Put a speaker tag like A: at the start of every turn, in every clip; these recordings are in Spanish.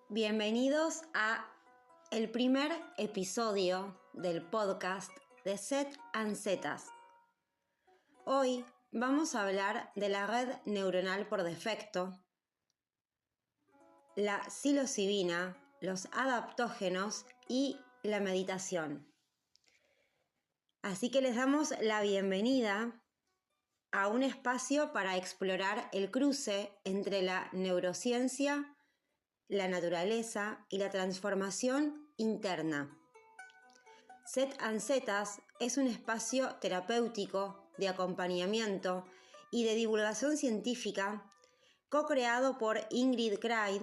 A: Bienvenidos a el primer episodio del podcast de Set and Zetas. Hoy vamos a hablar de la red neuronal por defecto, la psilocibina, los adaptógenos y la meditación. Así que les damos la bienvenida a un espacio para explorar el cruce entre la neurociencia, la naturaleza y la transformación interna. Set and Zetas es un espacio terapéutico de acompañamiento y de divulgación científica co-creado por Ingrid Kraid,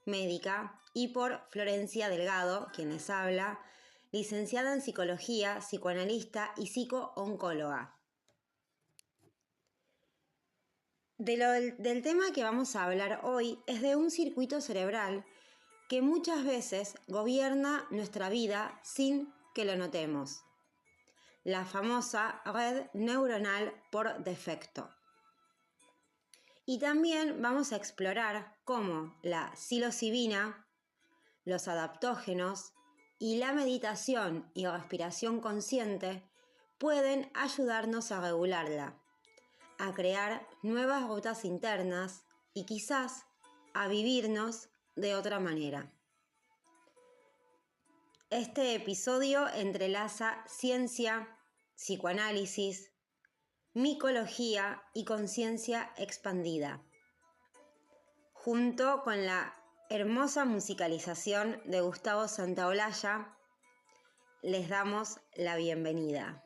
A: médica, y por Florencia Delgado, quien les habla, licenciada en psicología, psicoanalista y psico-oncóloga. Del tema que vamos a hablar hoy es de un circuito cerebral que muchas veces gobierna nuestra vida sin que lo notemos. La famosa red neuronal por defecto. Y también vamos a explorar cómo la psilocibina, los adaptógenos y la meditación y respiración consciente pueden ayudarnos a regularla, a crear nuevas rutas internas y quizás a vivirnos de otra manera. Este episodio entrelaza ciencia, psicoanálisis, micología y conciencia expandida, junto con la hermosa musicalización de Gustavo Santaolalla. Les damos la bienvenida.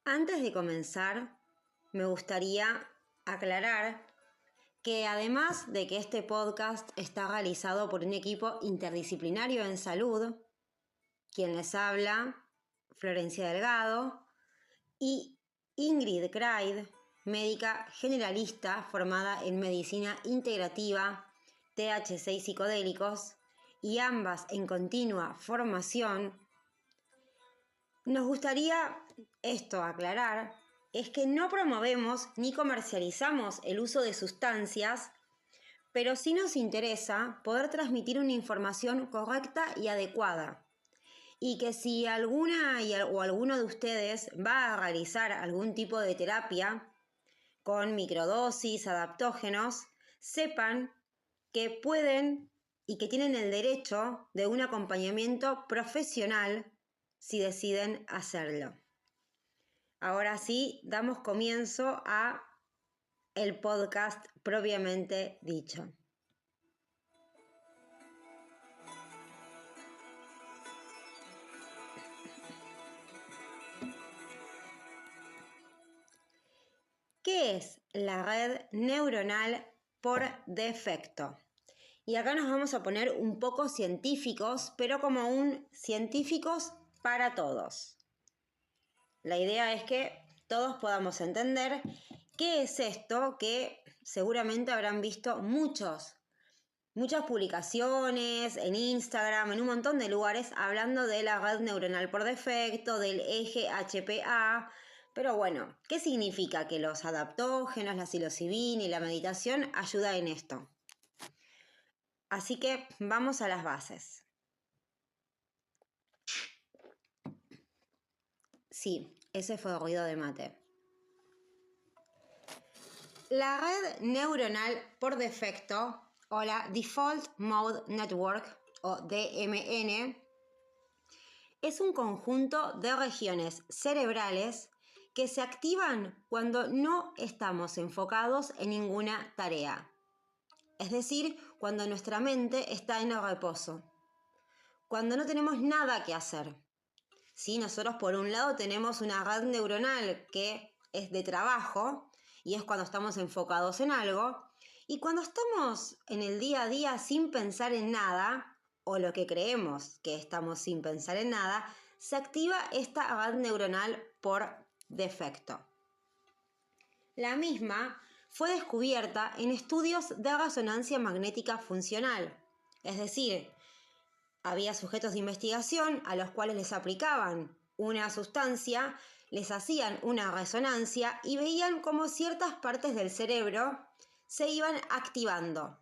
A: Antes de comenzar, me gustaría aclarar que además de que este podcast está realizado por un equipo interdisciplinario en salud, quien les habla, Florencia Delgado, y Ingrid Kraid, médica generalista formada en medicina integrativa, THC y psicodélicos, y ambas en continua formación, nos gustaría aclarar, es que no promovemos ni comercializamos el uso de sustancias, pero sí nos interesa poder transmitir una información correcta y adecuada. Y que si alguna o alguno de ustedes va a realizar algún tipo de terapia con microdosis, adaptógenos, sepan que pueden y que tienen el derecho de un acompañamiento profesional si deciden hacerlo. Ahora sí, damos comienzo a el podcast propiamente dicho. ¿Qué es la red neuronal por defecto? Y acá nos vamos a poner un poco científicos, pero como un científicos para todos. La idea es que todos podamos entender qué es esto que seguramente habrán visto muchas publicaciones en Instagram, en un montón de lugares, hablando de la red neuronal por defecto, del eje HPA. Pero bueno, ¿qué significa que los adaptógenos, la psilocibina y la meditación ayudan en esto? Así que vamos a las bases. Sí, ese fue el ruido de mate. La red neuronal por defecto, o la Default Mode Network, o DMN, es un conjunto de regiones cerebrales que se activan cuando no estamos enfocados en ninguna tarea. Es decir, cuando nuestra mente está en el reposo. Cuando no tenemos nada que hacer. ¿Sí? Nosotros por un lado tenemos una red neuronal que es de trabajo y es cuando estamos enfocados en algo. Y cuando estamos en el día a día sin pensar en nada, o lo que creemos que estamos sin pensar en nada, se activa esta red neuronal por defecto. La misma fue descubierta en estudios de resonancia magnética funcional. Es decir, había sujetos de investigación a los cuales les aplicaban una sustancia, les hacían una resonancia y veían cómo ciertas partes del cerebro se iban activando.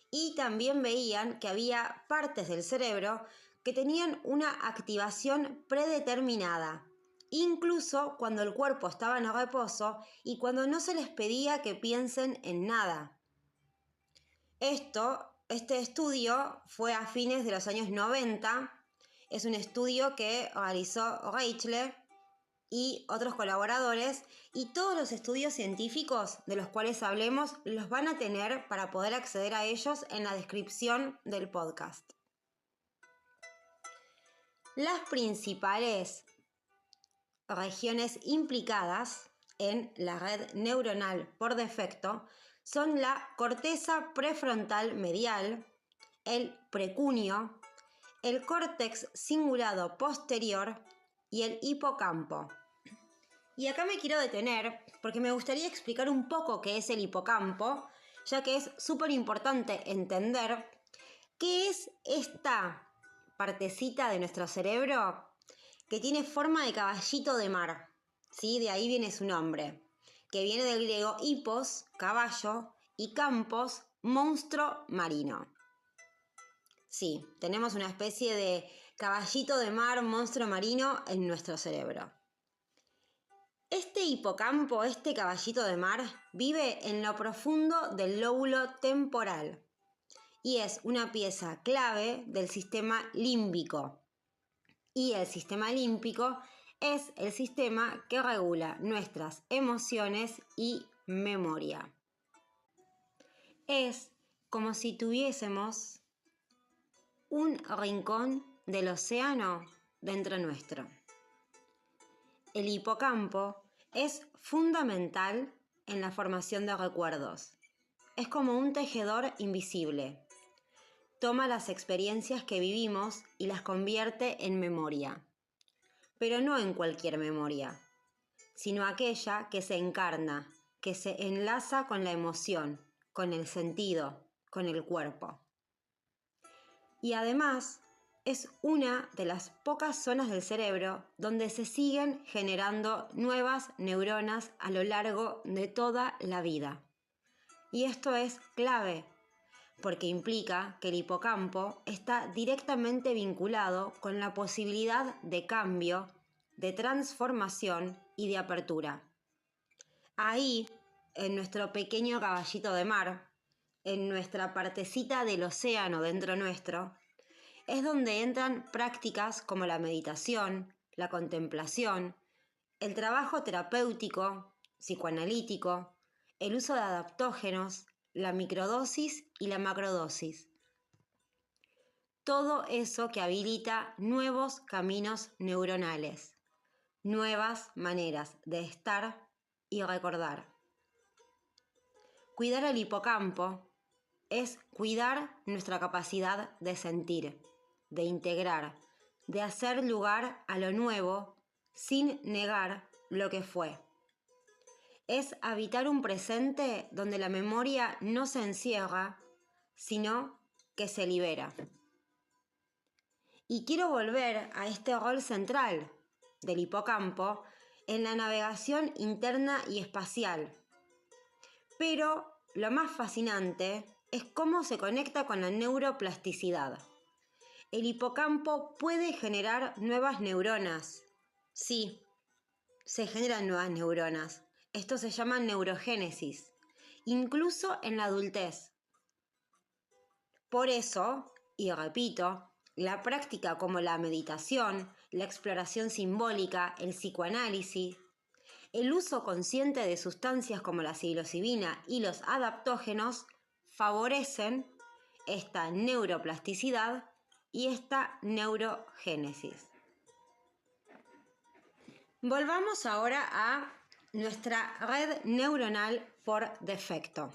A: Y también veían que había partes del cerebro que tenían una activación predeterminada, incluso cuando el cuerpo estaba en reposo y cuando no se les pedía que piensen en nada. Este estudio fue a fines de los años 90, es un estudio que realizó Reichler y otros colaboradores, y todos los estudios científicos de los cuales hablemos los van a tener para poder acceder a ellos en la descripción del podcast. Las principales regiones implicadas en la red neuronal por defecto son la corteza prefrontal medial, el precunio, el córtex cingulado posterior y el hipocampo. Y acá me quiero detener porque me gustaría explicar un poco qué es el hipocampo, ya que es súper importante entender qué es esta partecita de nuestro cerebro que tiene forma de caballito de mar, ¿sí? De ahí viene su nombre, que viene del griego hippos, caballo, y campos, monstruo marino. Sí, tenemos una especie de caballito de mar, monstruo marino en nuestro cerebro. Este hipocampo, este caballito de mar, vive en lo profundo del lóbulo temporal y es una pieza clave del sistema límbico. Y el sistema límbico es el sistema que regula nuestras emociones y memoria. Es como si tuviésemos un rincón del océano dentro nuestro. El hipocampo es fundamental en la formación de recuerdos. Es como un tejedor invisible. Toma las experiencias que vivimos y las convierte en memoria. Pero no en cualquier memoria, sino aquella que se encarna, que se enlaza con la emoción, con el sentido, con el cuerpo. Y además, es una de las pocas zonas del cerebro donde se siguen generando nuevas neuronas a lo largo de toda la vida. Y esto es clave, porque implica que el hipocampo está directamente vinculado con la posibilidad de cambio, de transformación y de apertura. Ahí, en nuestro pequeño caballito de mar, en nuestra partecita del océano dentro nuestro, es donde entran prácticas como la meditación, la contemplación, el trabajo terapéutico, psicoanalítico, el uso de adaptógenos, la microdosis y la macrodosis. Todo eso que habilita nuevos caminos neuronales, nuevas maneras de estar y recordar. Cuidar el hipocampo es cuidar nuestra capacidad de sentir, de integrar, de hacer lugar a lo nuevo sin negar lo que fue. Es habitar un presente donde la memoria no se encierra, sino que se libera. Y quiero volver a este rol central del hipocampo en la navegación interna y espacial. Pero lo más fascinante es cómo se conecta con la neuroplasticidad. El hipocampo puede generar nuevas neuronas. Sí, se generan nuevas neuronas. Esto se llama neurogénesis, incluso en la adultez. Por eso, y repito, la práctica como la meditación, la exploración simbólica, el psicoanálisis, el uso consciente de sustancias como la psilocibina y los adaptógenos favorecen esta neuroplasticidad y esta neurogénesis. Volvamos ahora a nuestra red neuronal por defecto.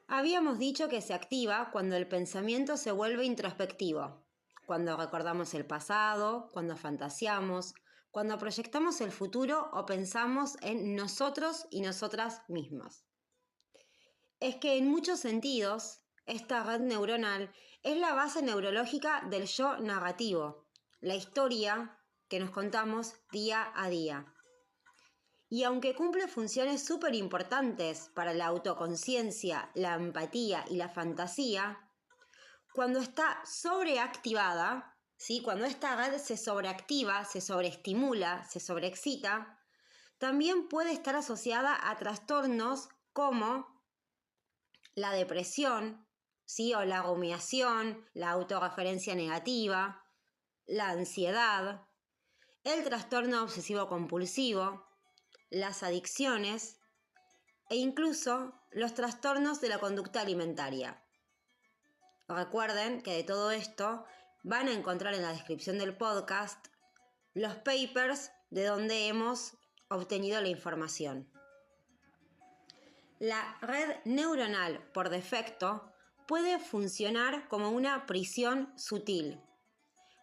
A: Habíamos dicho que se activa cuando el pensamiento se vuelve introspectivo, cuando recordamos el pasado, cuando fantaseamos, cuando proyectamos el futuro o pensamos en nosotros y nosotras mismas. es que en muchos sentidos esta red neuronal es la base neurológica del yo narrativo, la historia que nos contamos día a día. Y aunque cumple funciones súper importantes para la autoconciencia, la empatía y la fantasía, cuando está sobreactivada, ¿sí? Cuando esta red se sobreactiva, se sobreestimula, se sobreexcita, también puede estar asociada a trastornos como la depresión, ¿sí? O la rumiación, la autorreferencia negativa, la ansiedad, el trastorno obsesivo-compulsivo, las adicciones e incluso los trastornos de la conducta alimentaria. Recuerden que de todo esto van a encontrar en la descripción del podcast los papers de donde hemos obtenido la información. La red neuronal por defecto puede funcionar como una prisión sutil,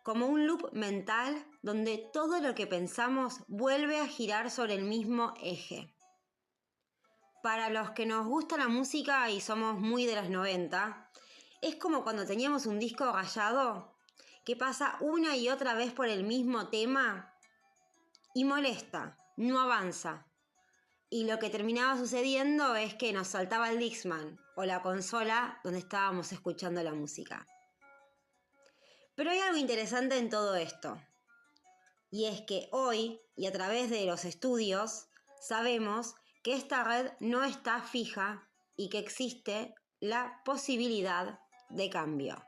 A: como un loop mental donde todo lo que pensamos vuelve a girar sobre el mismo eje. Para los que nos gusta la música y somos muy de los 90, es como cuando teníamos un disco rayado que pasa una y otra vez por el mismo tema y molesta, no avanza. Y lo que terminaba sucediendo es que nos saltaba el Discman o la consola donde estábamos escuchando la música. Pero hay algo interesante en todo esto. Y es que hoy, y a través de los estudios, sabemos que esta red no está fija y que existe la posibilidad de cambio.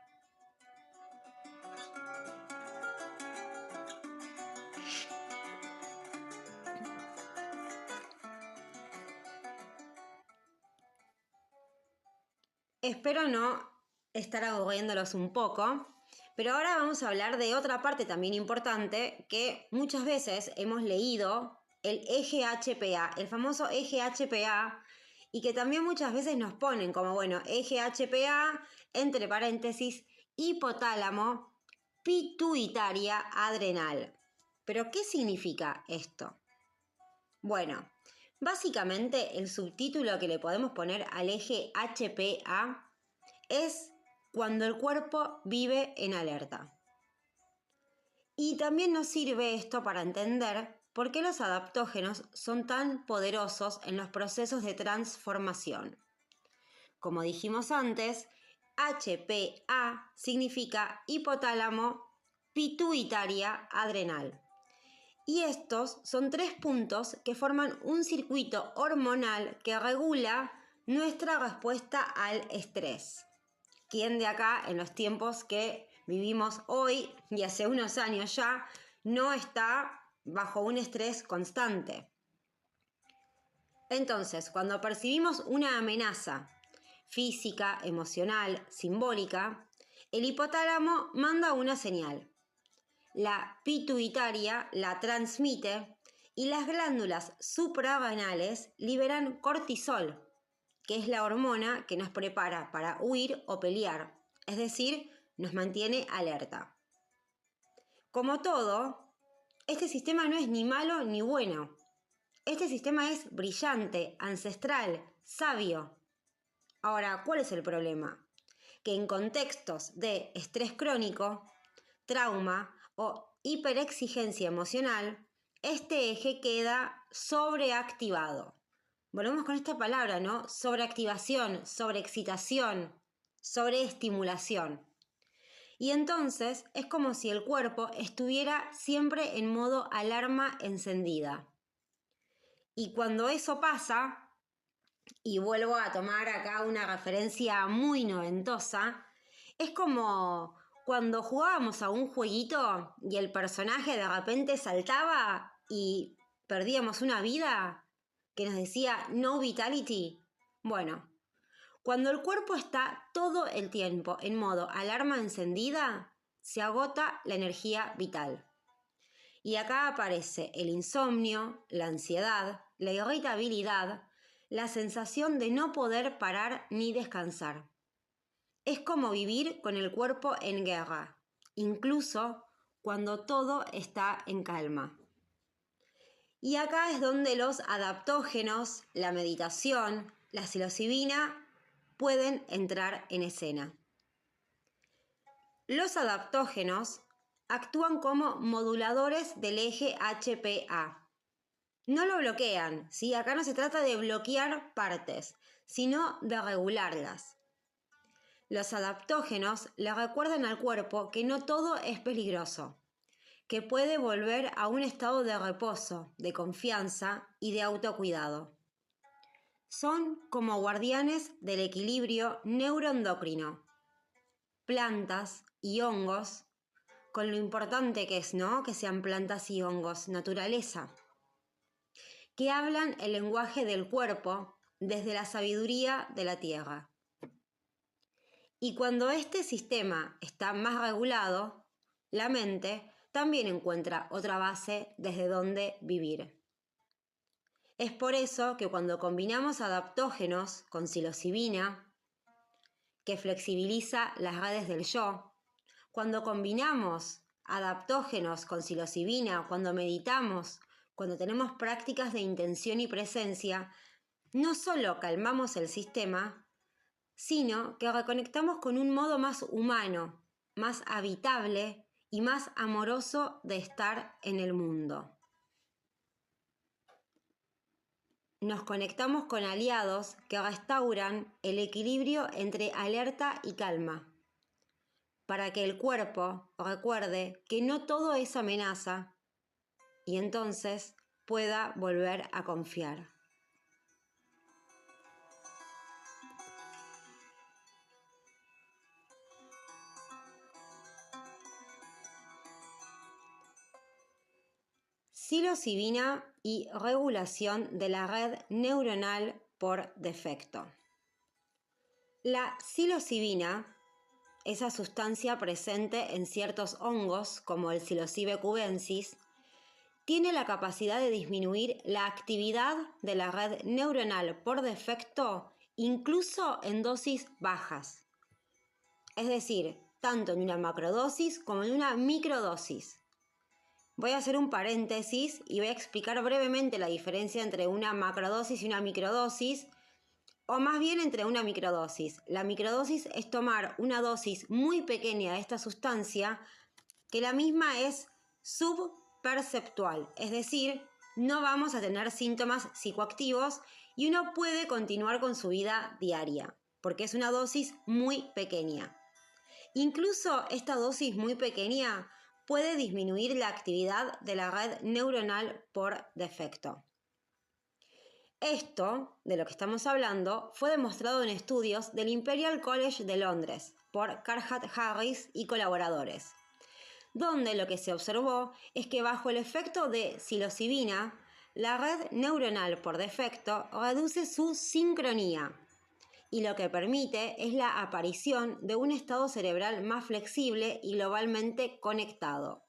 A: Espero no estar aburriéndolos un poco, pero ahora vamos a hablar de otra parte también importante que muchas veces hemos leído, el eje HPA, el famoso eje HPA, y que también muchas veces nos ponen como, bueno, eje HPA, entre paréntesis, hipotálamo, pituitaria adrenal. ¿Pero qué significa esto? Bueno, básicamente el subtítulo que le podemos poner al eje HPA es cuando el cuerpo vive en alerta. Y también nos sirve esto para entender por qué los adaptógenos son tan poderosos en los procesos de transformación. Como dijimos antes, HPA significa hipotálamo pituitaria adrenal. Y estos son 3 puntos que forman un circuito hormonal que regula nuestra respuesta al estrés. ¿Quién de acá, en los tiempos que vivimos hoy y hace unos años ya, no está bajo un estrés constante? Entonces, cuando percibimos una amenaza física, emocional, simbólica, el hipotálamo manda una señal. La pituitaria la transmite y las glándulas suprarrenales liberan cortisol, que es la hormona que nos prepara para huir o pelear, es decir, nos mantiene alerta. Como todo, este sistema no es ni malo ni bueno. Este sistema es brillante, ancestral, sabio. Ahora, ¿cuál es el problema? Que en contextos de estrés crónico, trauma o hiperexigencia emocional, este eje queda sobreactivado. Volvemos con esta palabra, ¿no? Sobreactivación, sobreexcitación, sobreestimulación. Y entonces es como si el cuerpo estuviera siempre en modo alarma encendida. Y cuando eso pasa, y vuelvo a tomar acá una referencia muy noventosa, es como cuando jugábamos a un jueguito y el personaje de repente saltaba y perdíamos una vida que nos decía no vitality. Bueno, cuando el cuerpo está todo el tiempo en modo alarma encendida, se agota la energía vital. Y acá aparece el insomnio, la ansiedad, la irritabilidad, la sensación de no poder parar ni descansar. Es como vivir con el cuerpo en guerra, incluso cuando todo está en calma. Y acá es donde los adaptógenos, la meditación, la psilocibina pueden entrar en escena. Los adaptógenos actúan como moduladores del eje HPA. No lo bloquean, ¿sí? Acá no se trata de bloquear partes, sino de regularlas. Los adaptógenos le recuerdan al cuerpo que no todo es peligroso, que puede volver a un estado de reposo, de confianza y de autocuidado. Son como guardianes del equilibrio neuroendocrino. Plantas y hongos, con lo importante que es, ¿no? Que sean plantas y hongos, naturaleza, que hablan el lenguaje del cuerpo desde la sabiduría de la tierra. Y cuando este sistema está más regulado, la mente también encuentra otra base desde donde vivir. Es por eso que cuando combinamos adaptógenos con psilocibina, que flexibiliza las redes del yo, cuando combinamos adaptógenos con psilocibina, cuando meditamos, cuando tenemos prácticas de intención y presencia, no solo calmamos el sistema, sino que reconectamos con un modo más humano, más habitable y más amoroso de estar en el mundo. Nos conectamos con aliados que restauran el equilibrio entre alerta y calma, para que el cuerpo recuerde que no todo es amenaza y entonces pueda volver a confiar. Psilocibina y regulación de la red neuronal por defecto. La psilocibina, esa sustancia presente en ciertos hongos como el Psilocybe cubensis, tiene la capacidad de disminuir la actividad de la red neuronal por defecto incluso en dosis bajas. Es decir, tanto en una macrodosis como en una microdosis. Voy a hacer un paréntesis y voy a explicar brevemente la diferencia entre una macrodosis y una microdosis, o más bien entre una microdosis. La microdosis es tomar una dosis muy pequeña de esta sustancia que la misma es subperceptual, es decir, no vamos a tener síntomas psicoactivos y uno puede continuar con su vida diaria, porque es una dosis muy pequeña. Incluso esta dosis muy pequeña puede disminuir la actividad de la red neuronal por defecto. Esto, de lo que estamos hablando, fue demostrado en estudios del Imperial College de Londres por Carhart Harris y colaboradores, donde lo que se observó es que bajo el efecto de psilocibina, la red neuronal por defecto reduce su sincronía y lo que permite es la aparición de un estado cerebral más flexible y globalmente conectado.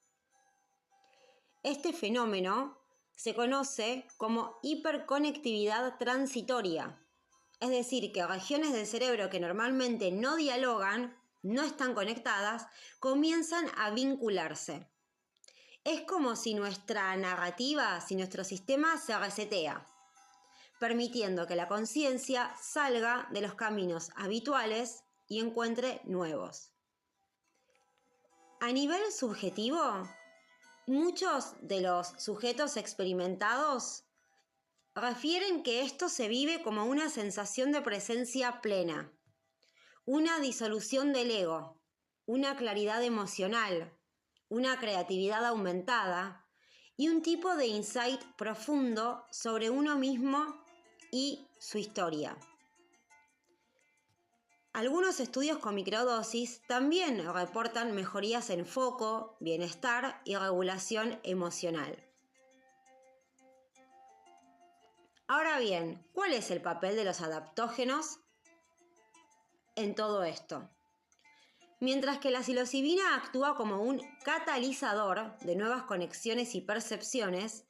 A: Este fenómeno se conoce como hiperconectividad transitoria, es decir, que regiones del cerebro que normalmente no dialogan, no están conectadas, comienzan a vincularse. Es como si nuestra narrativa, si nuestro sistema se resetea, permitiendo que la conciencia salga de los caminos habituales y encuentre nuevos. A nivel subjetivo, muchos de los sujetos experimentados refieren que esto se vive como una sensación de presencia plena, una disolución del ego, una claridad emocional, una creatividad aumentada y un tipo de insight profundo sobre uno mismo y su historia. Algunos estudios con microdosis también reportan mejorías en foco, bienestar y regulación emocional. Ahora bien, ¿cuál es el papel de los adaptógenos en todo esto? Mientras que la psilocibina actúa como un catalizador de nuevas conexiones y percepciones,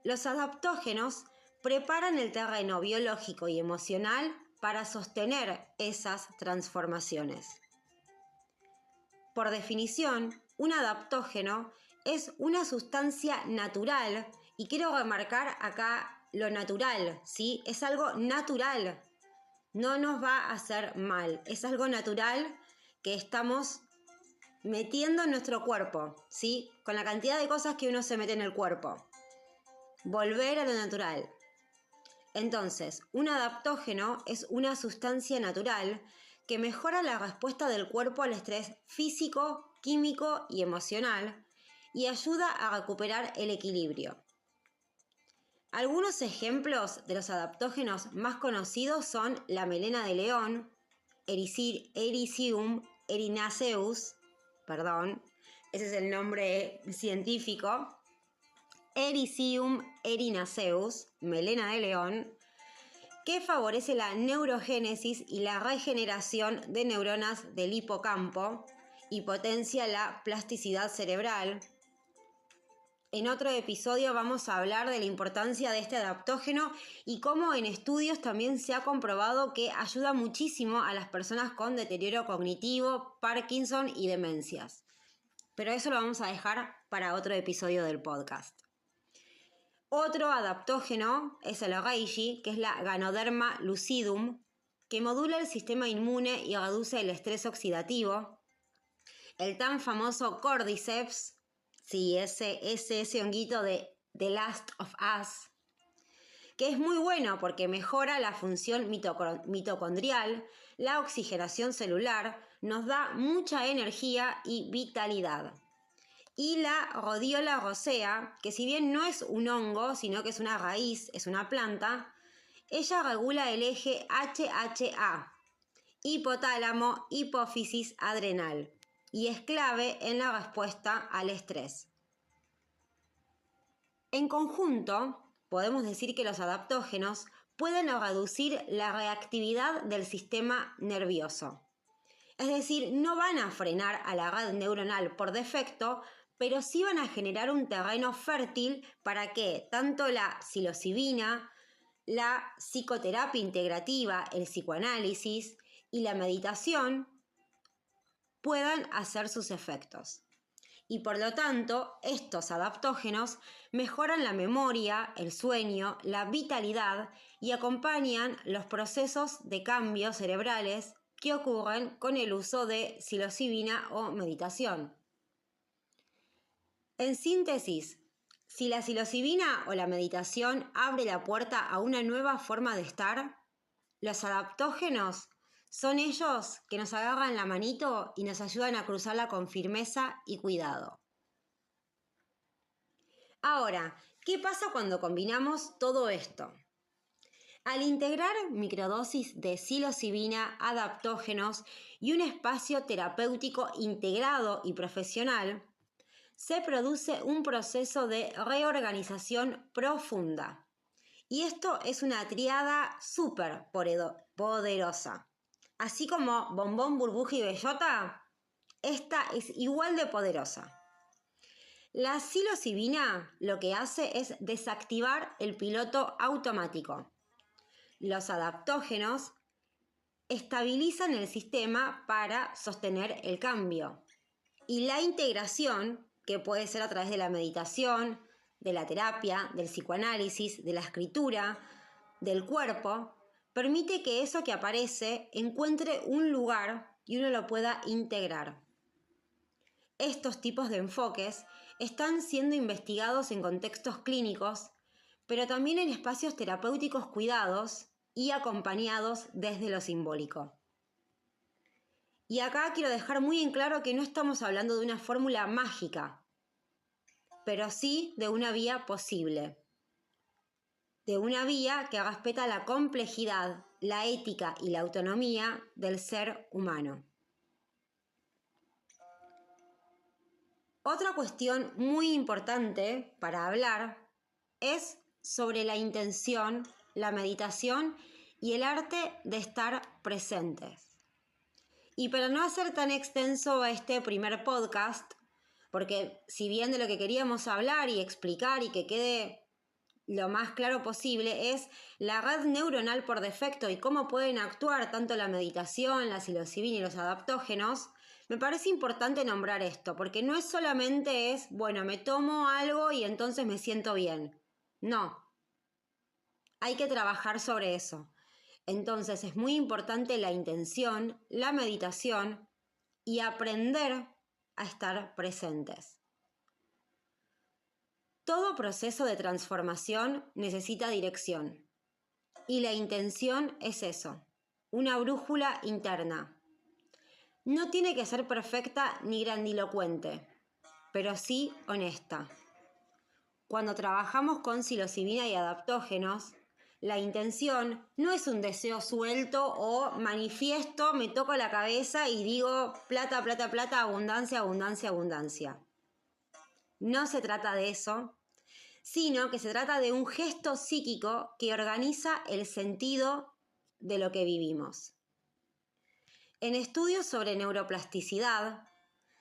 A: los adaptógenos preparan el terreno biológico y emocional para sostener esas transformaciones. Por definición, un adaptógeno es una sustancia natural, y quiero remarcar acá lo natural, ¿sí? Es algo natural, no nos va a hacer mal. Es algo natural que estamos metiendo en nuestro cuerpo, ¿sí? Con la cantidad de cosas que uno se mete en el cuerpo. Volver a lo natural. Entonces, un adaptógeno es una sustancia natural que mejora la respuesta del cuerpo al estrés físico, químico y emocional y ayuda a recuperar el equilibrio. Algunos ejemplos de los adaptógenos más conocidos son la melena de león, Ericium erinaceus, ese es el nombre científico, Ericium erinaceus, melena de león, que favorece la neurogénesis y la regeneración de neuronas del hipocampo y potencia la plasticidad cerebral. En otro episodio vamos a hablar de la importancia de este adaptógeno y cómo en estudios también se ha comprobado que ayuda muchísimo a las personas con deterioro cognitivo, Parkinson y demencias. Pero eso lo vamos a dejar para otro episodio del podcast. Otro adaptógeno es el reishi, que es la Ganoderma lucidum, que modula el sistema inmune y reduce el estrés oxidativo. El tan famoso Cordyceps, sí, ese honguito de The Last of Us, que es muy bueno porque mejora la función mitocondrial, la oxigenación celular, nos da mucha energía y vitalidad. Y la Rhodiola rosea, que si bien no es un hongo, sino que es una raíz, es una planta, ella regula el eje HHA, hipotálamo, hipófisis adrenal, y es clave en la respuesta al estrés. En conjunto, podemos decir que los adaptógenos pueden reducir la reactividad del sistema nervioso. Es decir, no van a frenar a la red neuronal por defecto, pero sí van a generar un terreno fértil para que tanto la psilocibina, la psicoterapia integrativa, el psicoanálisis y la meditación puedan hacer sus efectos. Y por lo tanto, estos adaptógenos mejoran la memoria, el sueño, la vitalidad y acompañan los procesos de cambios cerebrales que ocurren con el uso de psilocibina o meditación. En síntesis, si la psilocibina o la meditación abre la puerta a una nueva forma de estar, los adaptógenos son ellos que nos agarran la manito y nos ayudan a cruzarla con firmeza y cuidado. Ahora, ¿qué pasa cuando combinamos todo esto? Al integrar microdosis de psilocibina, adaptógenos y un espacio terapéutico integrado y profesional, se produce un proceso de reorganización profunda. Y esto es una triada súper poderosa. Así como bombón, burbuja y bellota, esta es igual de poderosa. La psilocibina lo que hace es desactivar el piloto automático. Los adaptógenos estabilizan el sistema para sostener el cambio. Y la integración, que puede ser a través de la meditación, de la terapia, del psicoanálisis, de la escritura, del cuerpo, permite que eso que aparece encuentre un lugar y uno lo pueda integrar. Estos tipos de enfoques están siendo investigados en contextos clínicos, pero también en espacios terapéuticos cuidados y acompañados desde lo simbólico. Y acá quiero dejar muy en claro que no estamos hablando de una fórmula mágica, pero sí de una vía posible. De una vía que respeta la complejidad, la ética y la autonomía del ser humano. Otra cuestión muy importante para hablar es sobre la intención, la meditación y el arte de estar presentes. Y para no hacer tan extenso este primer podcast, porque si bien de lo que queríamos hablar y explicar y que quede lo más claro posible es la red neuronal por defecto y cómo pueden actuar tanto la meditación, la psilocibina y los adaptógenos, me parece importante nombrar esto, porque no es solamente bueno, me tomo algo y entonces me siento bien. No. Hay que trabajar sobre eso. Entonces es muy importante la intención, la meditación y aprender a estar presentes. Todo proceso de transformación necesita dirección. Y la intención es eso, una brújula interna. No tiene que ser perfecta ni grandilocuente, pero sí honesta. Cuando trabajamos con psilocibina y adaptógenos, la intención no es un deseo suelto o manifiesto, me toco la cabeza y digo plata, plata, plata, abundancia, abundancia, abundancia. No se trata de eso, sino que se trata de un gesto psíquico que organiza el sentido de lo que vivimos. En estudios sobre neuroplasticidad,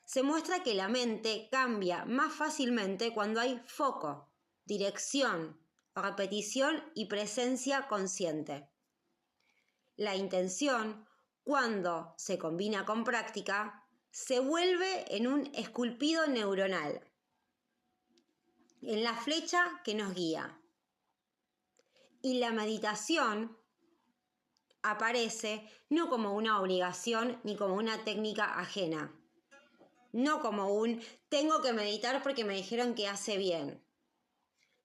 A: se muestra que la mente cambia más fácilmente cuando hay foco, dirección, repetición y presencia consciente. La intención, cuando se combina con práctica, se vuelve en un esculpido neuronal, en la flecha que nos guía. Y la meditación aparece no como una obligación ni como una técnica ajena, no como un tengo que meditar porque me dijeron que hace bien.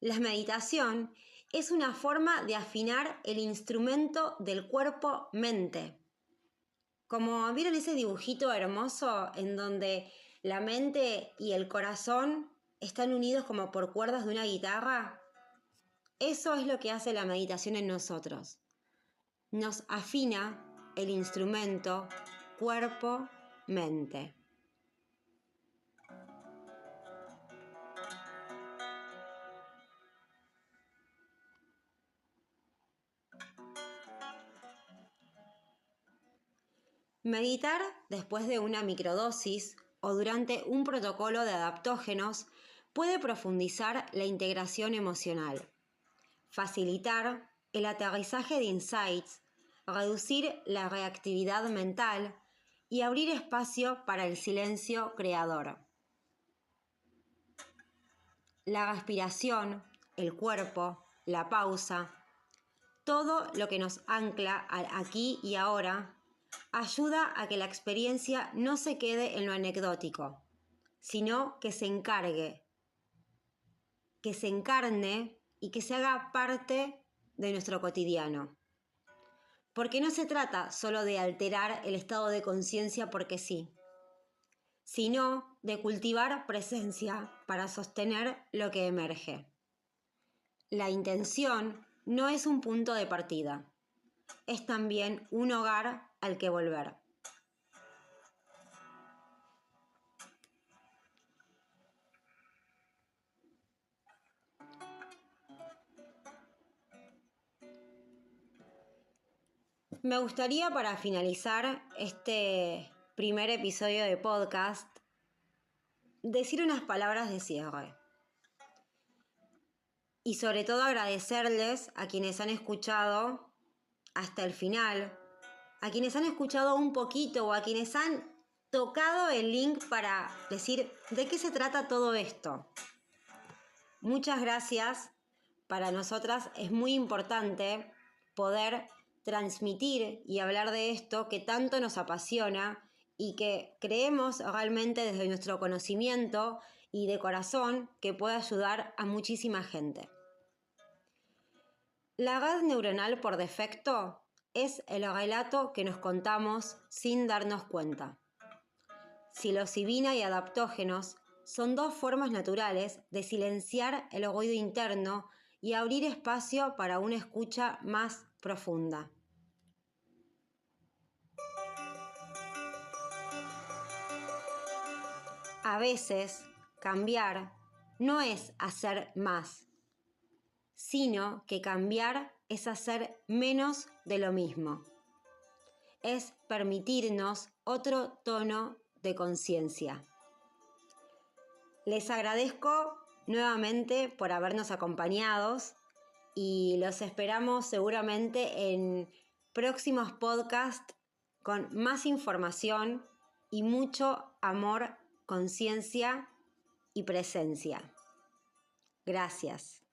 A: La meditación es una forma de afinar el instrumento del cuerpo-mente. Como vieron ese dibujito hermoso en donde la mente y el corazón están unidos como por cuerdas de una guitarra, eso es lo que hace la meditación en nosotros. Nos afina el instrumento cuerpo-mente. Meditar después de una microdosis o durante un protocolo de adaptógenos puede profundizar la integración emocional, facilitar el aterrizaje de insights, reducir la reactividad mental y abrir espacio para el silencio creador. La respiración, el cuerpo, la pausa, todo lo que nos ancla al aquí y ahora ayuda a que la experiencia no se quede en lo anecdótico, sino que se encarne y que se haga parte de nuestro cotidiano. Porque no se trata solo de alterar el estado de conciencia porque sí, sino de cultivar presencia para sostener lo que emerge. La intención no es un punto de partida, es también un hogar al que volver. Me gustaría, para finalizar este primer episodio de podcast, decir unas palabras de cierre. Y sobre todo agradecerles a quienes han escuchado hasta el final, a quienes han escuchado un poquito o a quienes han tocado el link para decir de qué se trata todo esto. Muchas gracias. Para nosotras es muy importante poder transmitir y hablar de esto que tanto nos apasiona y que creemos realmente desde nuestro conocimiento y de corazón que puede ayudar a muchísima gente. La red neuronal por defecto es el relato que nos contamos sin darnos cuenta. Psilocibina y adaptógenos son dos formas naturales de silenciar el ruido interno y abrir espacio para una escucha más profunda. A veces, cambiar no es hacer más, sino que cambiar es hacer menos de lo mismo. Es permitirnos otro tono de conciencia. Les agradezco nuevamente por habernos acompañado y los esperamos seguramente en próximos podcasts con más información y mucho amor, conciencia y presencia. Gracias.